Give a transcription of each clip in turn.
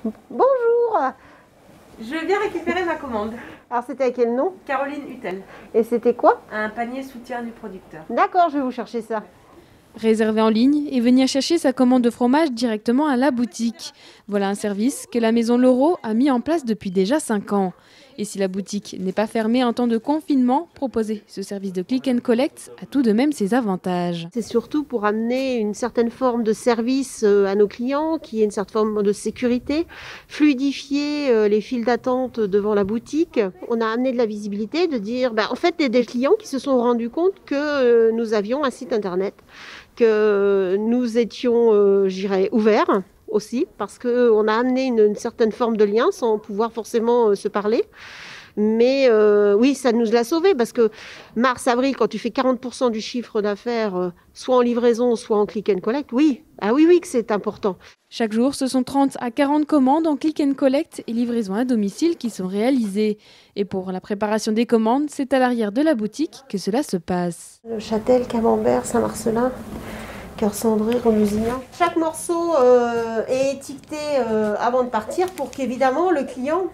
Bonjour. Je viens récupérer ma commande. Alors c'était à quel nom? Caroline Hutel. Et c'était quoi? Un panier soutien du producteur. D'accord, je vais vous chercher ça. Réserver en ligne et venir chercher sa commande de fromage directement à la boutique. Voilà un service que la maison Leroux a mis en place depuis déjà 5 ans. Et si la boutique n'est pas fermée en temps de confinement, proposer ce service de click and collect a tout de même ses avantages. C'est surtout pour amener une certaine forme de service à nos clients, qui est une certaine forme de sécurité, fluidifier les files d'attente devant la boutique. On a amené de la visibilité, de dire, en fait, des clients qui se sont rendus compte que nous avions un site internet, que nous étions, ouverts aussi, parce qu'on a amené une certaine forme de lien sans pouvoir forcément se parler. Mais oui, ça nous l'a sauvé parce que mars-avril, quand tu fais 40% du chiffre d'affaires, soit en livraison, soit en click and collect, oui, oui que c'est important. Chaque jour, ce sont 30 à 40 commandes en click and collect et livraison à domicile qui sont réalisées. Et pour la préparation des commandes, c'est à l'arrière de la boutique que cela se passe. Le Châtel, Camembert, Saint-Marcelin, Cœur Cendré, Remusignan. Chaque morceau est étiqueté avant de partir pour qu'évidemment le client,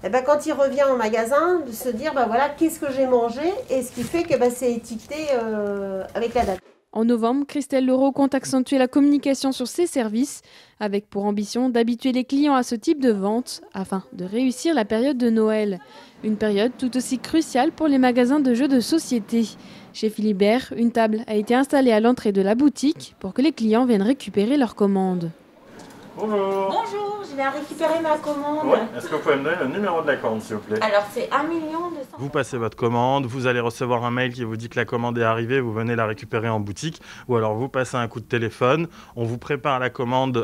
quand il revient au magasin, de se dire voilà, qu'est-ce que j'ai mangé, et ce qui fait que c'est étiqueté avec la date. En novembre, Christelle Leroux compte accentuer la communication sur ses services, avec pour ambition d'habituer les clients à ce type de vente, afin de réussir la période de Noël. Une période tout aussi cruciale pour les magasins de jeux de société. Chez Philibert, une table a été installée à l'entrée de la boutique pour que les clients viennent récupérer leurs commandes. Bonjour. Bonjour, je viens récupérer ma commande. Oui, est-ce que vous pouvez me donner le numéro de la commande, s'il vous plaît? Alors c'est 1 200 000. Vous passez votre commande, vous allez recevoir un mail qui vous dit que la commande est arrivée, vous venez la récupérer en boutique, ou alors vous passez un coup de téléphone, on vous prépare la commande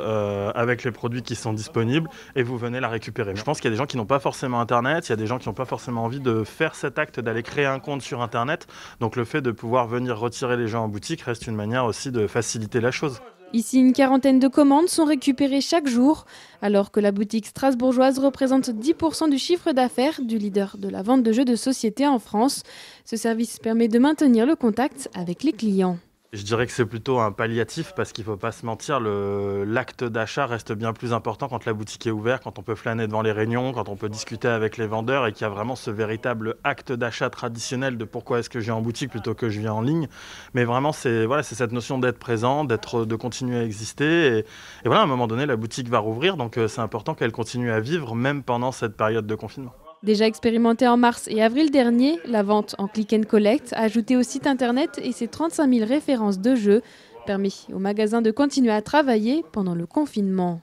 avec les produits qui sont disponibles et vous venez la récupérer. Je pense qu'il y a des gens qui n'ont pas forcément Internet, il y a des gens qui n'ont pas forcément envie de faire cet acte d'aller créer un compte sur Internet, donc le fait de pouvoir venir retirer les gens en boutique reste une manière aussi de faciliter la chose. Ici, une quarantaine de commandes sont récupérées chaque jour, alors que la boutique strasbourgeoise représente 10% du chiffre d'affaires du leader de la vente de jeux de société en France. Ce service permet de maintenir le contact avec les clients. Je dirais que c'est plutôt un palliatif parce qu'il ne faut pas se mentir, l'acte d'achat reste bien plus important quand la boutique est ouverte, quand on peut flâner devant les réunions, quand on peut discuter avec les vendeurs et qu'il y a vraiment ce véritable acte d'achat traditionnel de pourquoi est-ce que je viens en boutique plutôt que je viens en ligne. Mais vraiment, c'est cette notion d'être présent, de continuer à exister. Et voilà, à un moment donné, la boutique va rouvrir, donc c'est important qu'elle continue à vivre même pendant cette période de confinement. Déjà expérimenté en mars et avril dernier, la vente en click and collect, ajoutée au site internet et ses 35 000 références de jeux, permet au magasin de continuer à travailler pendant le confinement.